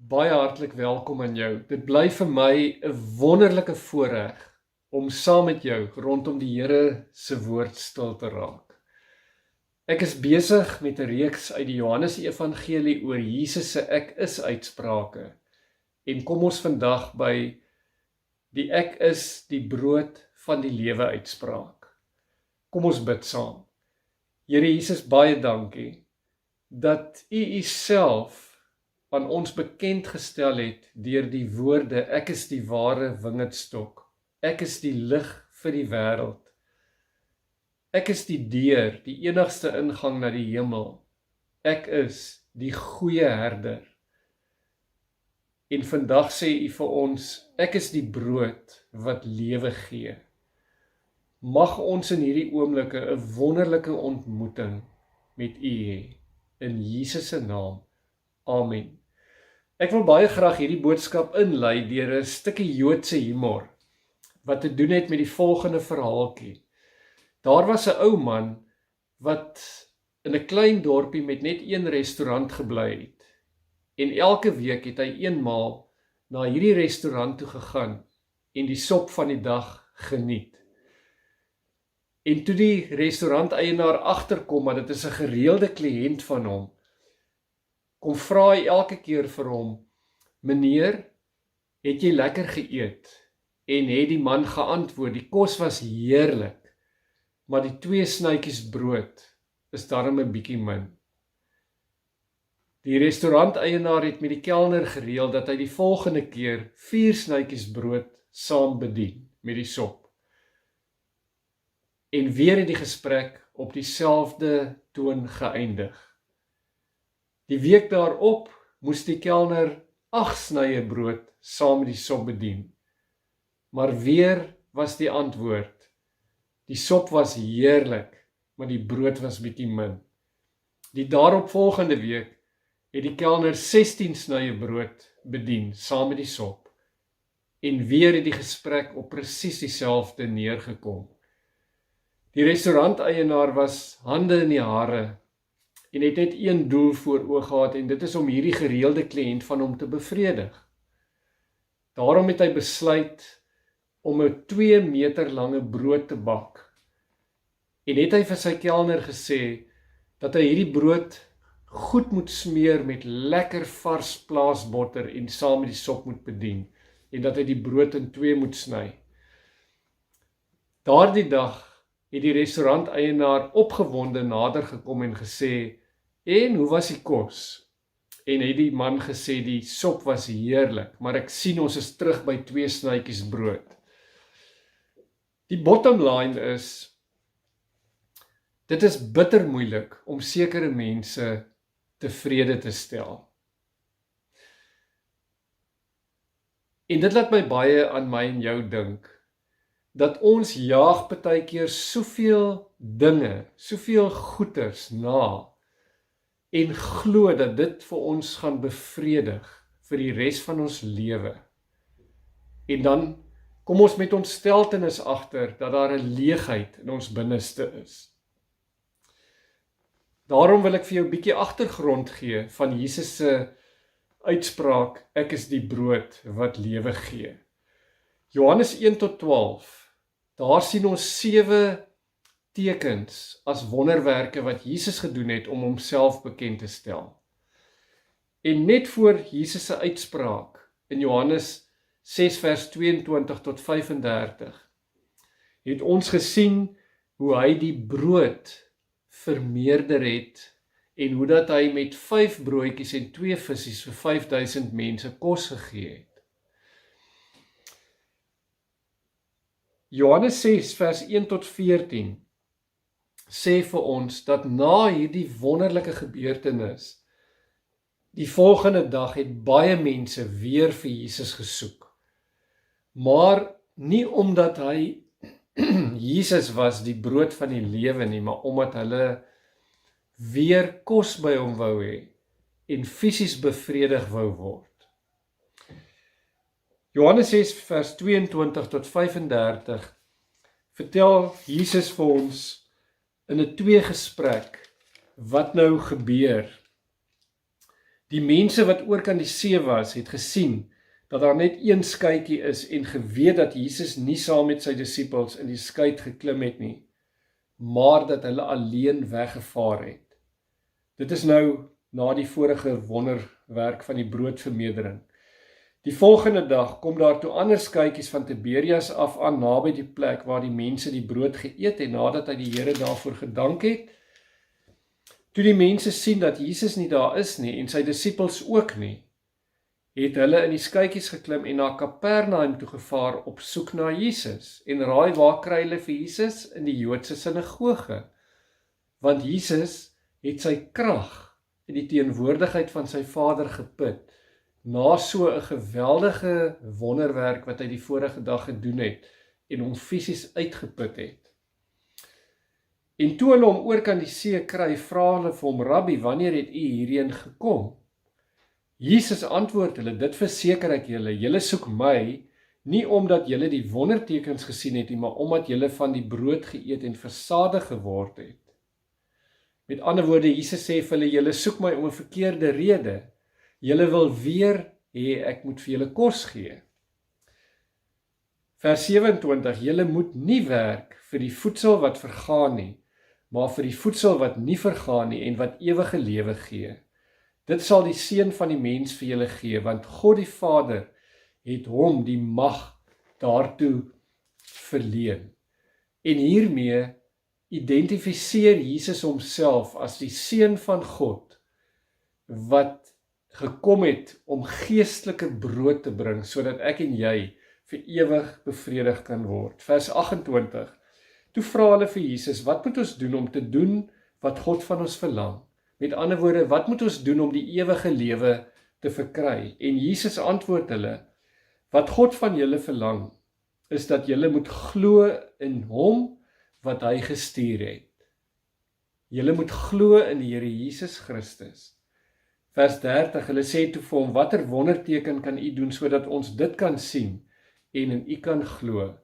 Baie hartlik welkom aan jou. Dit bly vir my 'n wonderlike voorreg om saam met jou rondom die Here se woord stil te raak. Ek is besig met 'n reeks uit die Johannes Evangelie oor Jesus se ek is uitsprake. En kom ons vandag by die ek is die brood van die lewe uitspraak. Kom ons bid saam. Here Jesus, baie dankie dat U Uself aan ons bekend gestel het deur die woorde, ek is die ware wingerdstok, ek is die lig vir die wêreld, ek is die deur, die enigste ingang na die hemel, ek is die goeie herder. En vandag sê U vir ons, ek is die brood wat lewe gee. Mag ons in hierdie oomblikke 'n wonderlike ontmoeting met U hê, in Jesus se naam. Amen. Ek wil baie graag hierdie boodskap inlei deur 'n stukkie Joodse humor, wat te doen het met die volgende verhaaltjie. Daar was 'n ou man, wat in 'n klein dorpie met net een restaurant gebly het. En elke week het hy eenmaal na hierdie restaurant toe gegaan, en die sop van die dag geniet. En toe die restauranteienaar agterkom, maar dit is 'n gereelde kliënt van hom, kom vra hy elke keer vir hom, meneer, het jy lekker geëet? En het die man geantwoord, die kos was heerlik, maar die 2 snytjies brood is darm 'n bietjie min. Die restauranteienaar het met die kelner gereël dat hy die volgende keer 4 snytjies brood saam bedien met die sop. En weer het die gesprek op dieselfde toon geëindig. Die week daarop moes die kelner 8 snye brood saam met die sop bedien. Maar weer was die antwoord, die sop was heerlik, maar die brood was bietjie min. Die daaropvolgende week het die kelner 16 snye brood bedien saam met die sop. En weer het die gesprek op presies dieselfde neergekom. Die restauranteienaar was hande in die hare en het net een doel voor oog gehad, en dit is om hierdie gereelde kliënt van hom te bevredig. Daarom het hy besluit om 'n 2 meter lange brood te bak. En het hy vir sy kelner gesê dat hy hierdie brood goed moet smeer met lekker vars plaasbotter en saam met die sop moet bedien, en dat hy die brood in 2 moet sny. Daardie dag het die restauranteienaar opgewonde nader gekom en gesê, en hoe was die kos? En het die man gesê, die sop was heerlik, maar ek sien ons is terug by 2 snytjies brood. Die bottom line is, dit is bitter moeilik om sekere mense tevrede te stel. En dit laat my baie aan my en jou dink, dat ons jaag partykeer soveel dinge, soveel goeders na, en glo dat dit vir ons gaan bevredig vir die res van ons lewe. En dan kom ons met ontsteltenis agter dat daar 'n leegheid in ons binneste is. Daarom wil ek vir jou 'n bietjie agtergrond gee van Jesus se uitspraak, ek is die brood wat lewe gee. Johannes 1-12, daar sien ons 7 tekens as wonderwerke wat Jesus gedoen het om homself bekend te stel. En net voor Jesus se uitspraak in Johannes 6 vers 22 tot 35 het ons gesien hoe hy die brood vermeerder het en hoe dat hy met 5 broodjies en 2 visse vir 5000 mense kos gegee het. Johannes 6 vers 1 tot 14 sê vir ons dat na hierdie wonderlike gebeurtenis, die volgende dag het baie mense weer vir Jesus gesoek. Maar nie omdat hy Jesus was die brood van die lewe nie, maar omdat hulle weer kos by hom wou hê en fisies bevredig wou word. Johannes 6 vers 22 tot 35 vertel Jesus vir ons in 'n 2 gesprek wat nou gebeur. Die mense wat oor kan die see was, het gesien dat daar net een skuitjie is en geweet dat Jesus nie saam met sy disippels in die skuit geklim het nie, maar dat hulle alleen weggevaar het. Dit is nou na die vorige wonderwerk van die broodvermeerdering. Die volgende dag kom daar toe ander skuitjies van Tiberias af aan naby die plek waar die mense die brood geëet en nadat hy die Here daarvoor gedank het. Toe die mense sien dat Jesus nie daar is nie en sy disippels ook nie, het hulle in die skuitjies geklim en na Kapernaum toe gevaar op soek na Jesus. En raai waar kry hulle vir Jesus? In die Joodse sinagoge. Want Jesus het sy krag in die teenwoordigheid van sy Vader geput, na so 'n geweldige wonderwerk wat hy die vorige dag gedoen het en hom fisies uitgeput het. En toe hulle hom oor kan die see kry, vra hulle vir hom, Rabbi, wanneer het u hierheen gekom? Jesus antwoord hulle, dit verseker ek julle, julle soek my, nie omdat julle die wondertekens gesien het nie, maar omdat julle van die brood geëet en versadig geword het. Met ander woorde, Jesus sê vir hulle, julle soek my om 'n verkeerde rede. Julle wil weer hê ek moet vir julle kos gee. Vers 27, julle moet nie werk vir die voedsel wat vergaan nie, maar vir die voedsel wat nie vergaan nie en wat ewige lewe gee. Dit sal die Seun van die mens vir julle gee, want God die Vader het hom die mag daartoe verleen. En hiermee identifiseer Jesus homself as die Seun van God, wat gekom het om geestelike brood te bring, sodat ek en jy vir ewig bevredig kan word. Vers 28, toe vra hulle vir Jesus, wat moet ons doen om te doen wat God van ons verlang? Met ander woorde, wat moet ons doen om die ewige lewe te verkry? En Jesus antwoord hulle, wat God van julle verlang, is dat julle moet glo in hom wat hy gestuur het. Julle moet glo in die Here Jesus Christus. Vers 30, hulle sê toe vir hom, watter wonderteken kan u doen, sodat ons dit kan sien en in u kan glo?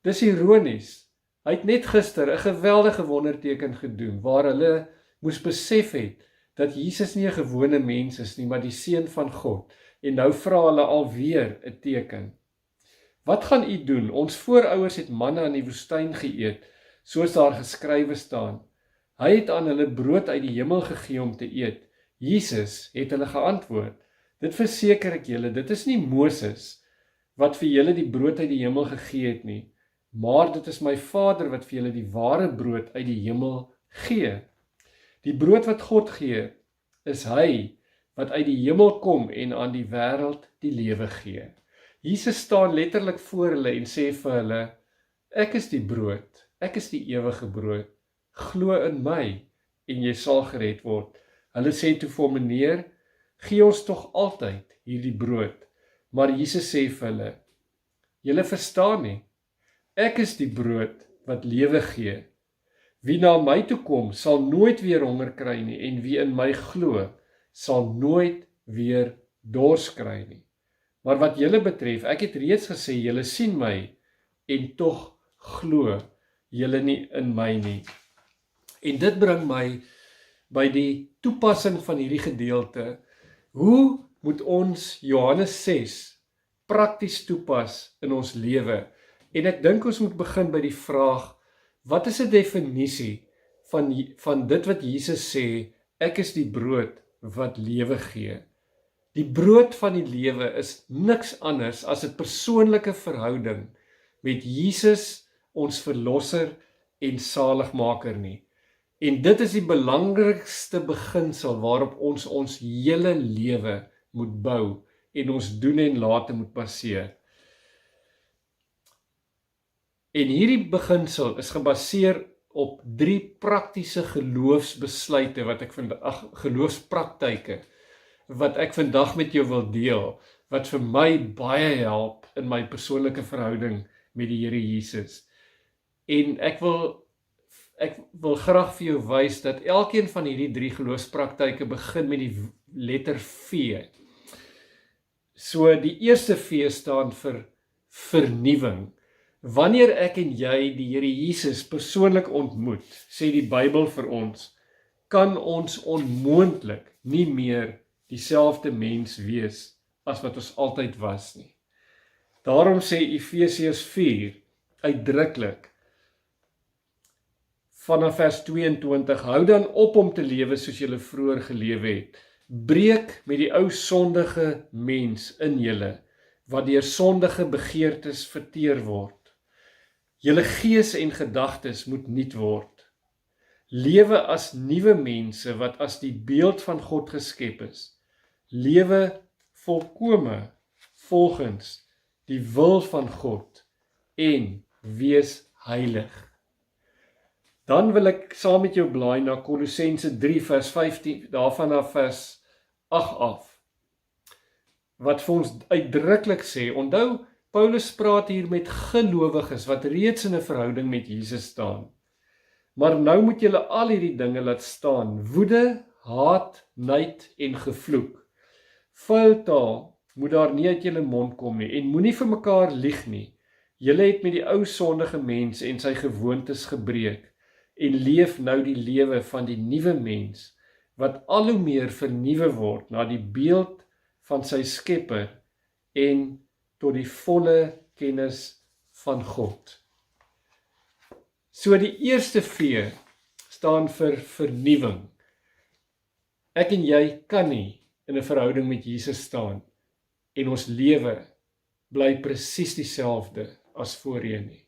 Dis ironies, hy het net gister 'n geweldige wonderteken gedoen, waar hulle moes besef het, dat Jesus nie 'n gewone mens is nie, maar die Seun van God, en nou vra hulle alweer 'n teken. Wat gaan u doen? Ons voorouers het manna in die woestyn geëet, soos daar geskrywe staan. Hy het aan hulle brood uit die hemel gegee om te eet. Jesus het hulle geantwoord, dit verseker ek julle, dit is nie Moses wat vir julle die brood uit die hemel gegee het nie, maar dit is my Vader wat vir julle die ware brood uit die hemel gee. Die brood wat God gee, is hy wat uit die hemel kom en aan die wêreld die lewe gee. Jesus staan letterlik voor hulle en sê vir hulle, ek is die brood, ek is die ewige brood, glo in my en jy sal gered word. Hulle sê toe vir hom, meneer, gee ons tog altyd hierdie brood. Maar Jesus sê vir hulle, julle verstaan nie, ek is die brood wat lewe gee. Wie na my toe kom, sal nooit weer honger kry nie, en wie in my glo, sal nooit weer dors kry nie. Maar wat julle betref, ek het reeds gesê, julle sien my, en tog glo julle nie in my nie. En dit bring my by die toepassing van hierdie gedeelte. Hoe moet ons Johannes 6 prakties toepas in ons lewe? En ek dink ons moet begin by die vraag, wat is 'n definisie van dit wat Jesus sê, ek is die brood wat lewe gee? Die brood van die lewe is niks anders as 'n persoonlike verhouding met Jesus, ons verlosser en saligmaker nie. En dit is die belangrikste beginsel waarop ons hele lewe moet bou en ons doen en late moet baseer. En hierdie beginsel is gebaseer op 3 praktiese geloofsbesluite geloofspraktyke wat ek vandag met jou wil deel, wat vir my baie help in my persoonlike verhouding met die Here Jesus. En ek wil graag vir jou wys dat elkeen van hierdie 3 geloofspraktyke begin met die letter V. So die eerste V staan vir vernuwing. Wanneer ek en jy die Here Jesus persoonlik ontmoet, sê die Bybel vir ons, kan ons onmoontlik nie meer dieselfde mens wees as wat ons altyd was nie. Daarom sê Efesiërs 4 uitdruklik vanaf vers 22, hou dan op om te lewe soos julle vroeër gelewe het. Breek met die ou sondige mens in julle, wat deur sondige begeertes verteer word. Julle gees en gedagtes moet nuut word. Lewe as nuwe mense wat as die beeld van God geskep is. Lewe volkome volgens die wil van God en wees heilig. Dan wil ek saam met jou blaai na Kolossense 3 vers 15, daarvan af vers 8 af. Wat vir ons uitdruklik sê, onthou, Paulus praat hier met gelowiges wat reeds in 'n verhouding met Jesus staan. Maar nou moet julle al hierdie dinge laat staan, woede, haat, nyd en gevloek. Vuil taal moet daar nie uit julle mond kom nie, en moenie vir mekaar lieg nie. Julle het met die ou sondige mens en sy gewoontes gebreek, en leef nou die lewe van die nuwe mens, wat al hoe meer vernuwe word na die beeld van sy skepper en tot die volle kennis van God. So die eerste V staan vir vernuwing. Ek en jy kan nie in 'n verhouding met Jesus staan en ons lewe bly presies dieselfde as voorheen nie.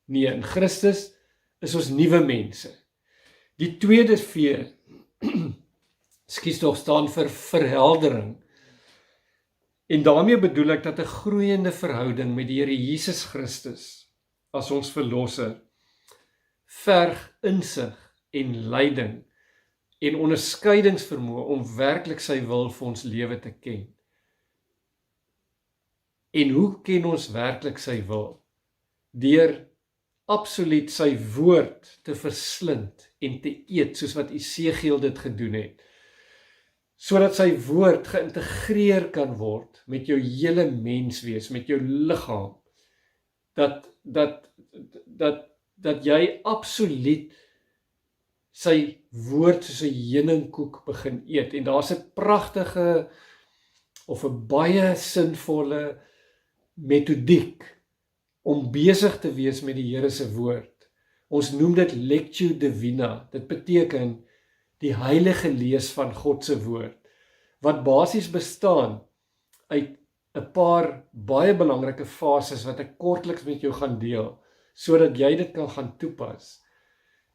Nee, in Christus is ons nuwe mense. Die tweede V, staan vir verheldering. En daarmee bedoel ek dat 'n groeiende verhouding met die Here Jesus Christus as ons verlosser verg insig en leiding en onderskeidingsvermoë om werklik sy wil vir ons lewe te ken. En hoe ken ons werklik sy wil? Deur absoluut sy woord te verslind en te eet, soos wat Esegiel dit gedoen het, sodat sy woord geïntegreer kan word met jou hele menswees, met jou liggaam, dat jy absoluut sy woord soos 'n heuningkoek begin eet, en daar's 'n pragtige of 'n baie sinvolle metodiek om besig te wees met die Here se woord. Ons noem dit lectio divina. Dit beteken die heilige lees van God se woord, wat basies bestaan uit 'n paar baie belangrike fases wat ek kortliks met jou gaan deel, sodat jy dit kan gaan toepas.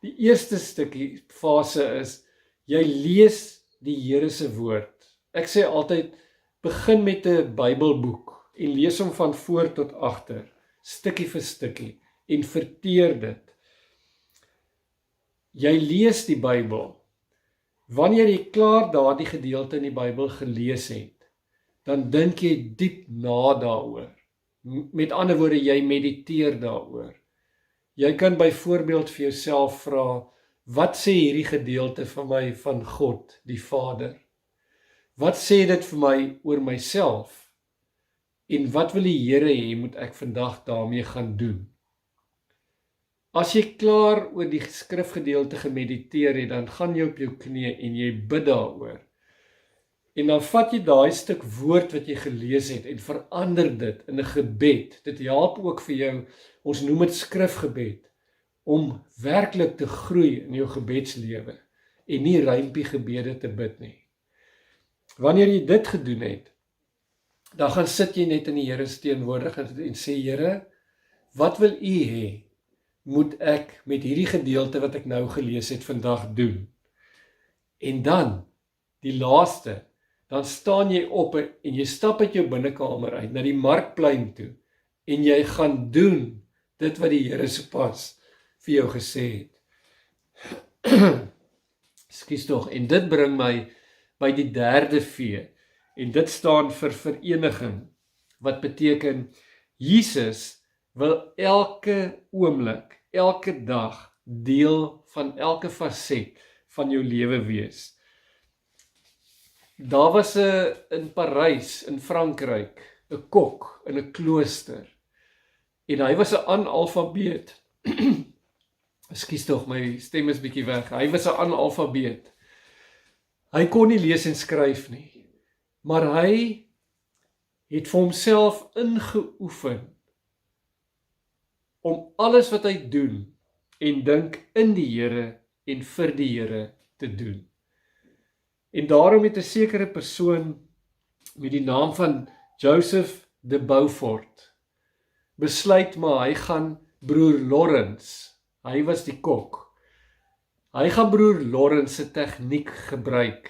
Die eerste stukkie fase is, jy lees die Here se woord. Ek sê altyd, begin met 'n Bybelboek en lees hom van voor tot agter, stukkie vir stukkie, en verteer dit. Jy lees die Bybel. Wanneer jy klaar daardie gedeelte in die Bybel gelees het, dan dink jy diep na daaroor. Met ander woorde, jy mediteer daaroor. Jy kan byvoorbeeld vir jouself vra, wat sê hierdie gedeelte vir my van God, die Vader? Wat sê dit vir my oor myself? En wat wil die Here hê moet ek vandag daarmee gaan doen? As jy klaar oor die skrifgedeelte gemediteer het, dan gaan jy op jou knieë en jy bid daaroor. En dan vat jy daai stuk woord wat jy gelees het en verander dit in 'n gebed. Dit help ook vir jou, ons noem dit skrifgebed, om werklik te groei in jou gebedslewe en nie rympie gebede te bid nie. Wanneer jy dit gedoen het, dan gaan sit jy net in die Here se teenwoordigheid en sê, Here, wat wil U hê moet ek met hierdie gedeelte wat ek nou gelees het vandag doen? En dan, die laaste, dan staan jy op en jy stap uit jou binnekamer uit, na die markplein toe, en jy gaan doen dit wat die Here sopas vir jou gesê het. Ekskuus tog, en dit bring my by die derde V, en dit staan vir vereniging, wat beteken, Jesus wil elke oomblik, elke dag, deel van elke faset van jou lewe wees. Daar was in Parys, in Frankryk, 'n kok in 'n klooster, en hy was 'n analfabeet. Ekskuus tog, my stem is bietjie weg. Hy was 'n analfabeet. Hy kon nie lees en skryf nie. maar hy het vir homself ingeoefen om alles wat hy doen en dink in die Here en vir die Here te doen. En daarom het 'n sekere persoon met die naam van Joseph de Beaufort besluit maar hy gaan broer Lawrence, hy was die kok, hy gaan broer Lawrence se tegniek gebruik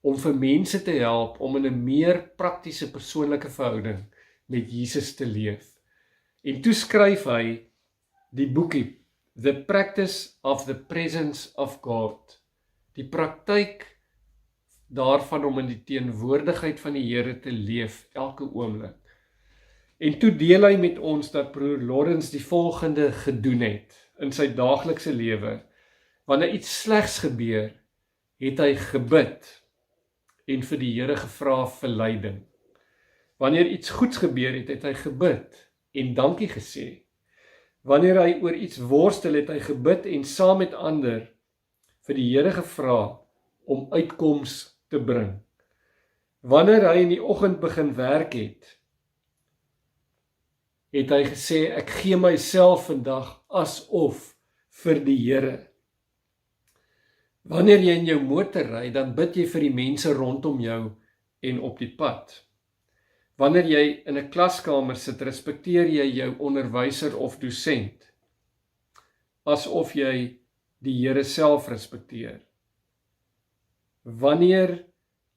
om vir mense te help om in 'n meer praktiese persoonlike verhouding met Jesus te leef. En toe skryf hy die boekie The Practice of the Presence of God, die praktyk daarvan om in die teenwoordigheid van die Here te leef elke oomblik. En toe deel hy met ons dat broer Lawrence die volgende gedoen het in sy daaglikse lewe. Wanneer iets slegs gebeur, het hy gebid en vir die Here gevra vir leiding. Wanneer iets goeds gebeur het, het hy gebid en dankie gesê. Wanneer hy oor iets worstel, het hy gebid en saam met ander vir die Here gevra om uitkoms te bring. Wanneer hy in die oggend begin werk het, het hy gesê, ek gee myself vandag asof vir die Here. Wanneer jy in jou motor ry, dan bid jy vir die mense rondom jou en op die pad. Wanneer jy in 'n klaskamer sit, respekteer jy jou onderwyser of dosent, asof jy die Here self respekteer. Wanneer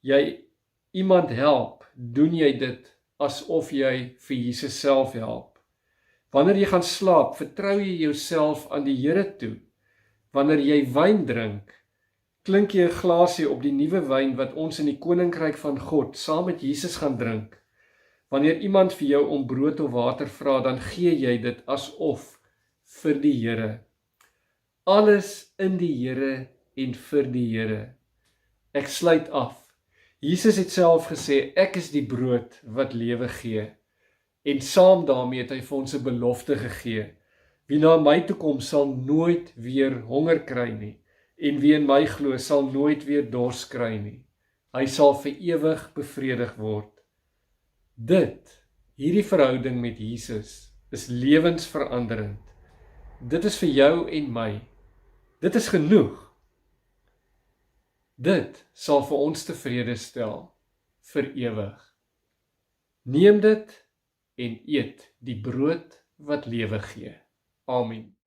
jy iemand help, doen jy dit asof jy vir Jesus self help. Wanneer jy gaan slaap, vertrou jy jouself aan die Here toe. Wanneer jy wyn drink, klink jy 'n glasie op die nuwe wyn wat ons in die koninkryk van God saam met Jesus gaan drink. Wanneer iemand vir jou om brood of water vra, dan gee jy dit asof vir die Here. Alles in die Here en vir die Here. Ek sluit af. Jesus het self gesê, ek is die brood wat lewe gee. En saam daarmee het hy vir ons 'n belofte gegee. Wie na my toe kom, sal nooit weer honger kry nie. En wie in my glo, sal nooit weer dors kry nie. Hy sal vir ewig bevredig word. Hierdie verhouding met Jesus, is lewensveranderend. Dit is vir jou en my. Dit is genoeg. Dit sal vir ons tevrede stel, vir ewig. Neem dit en eet die brood wat lewe gee. Amen.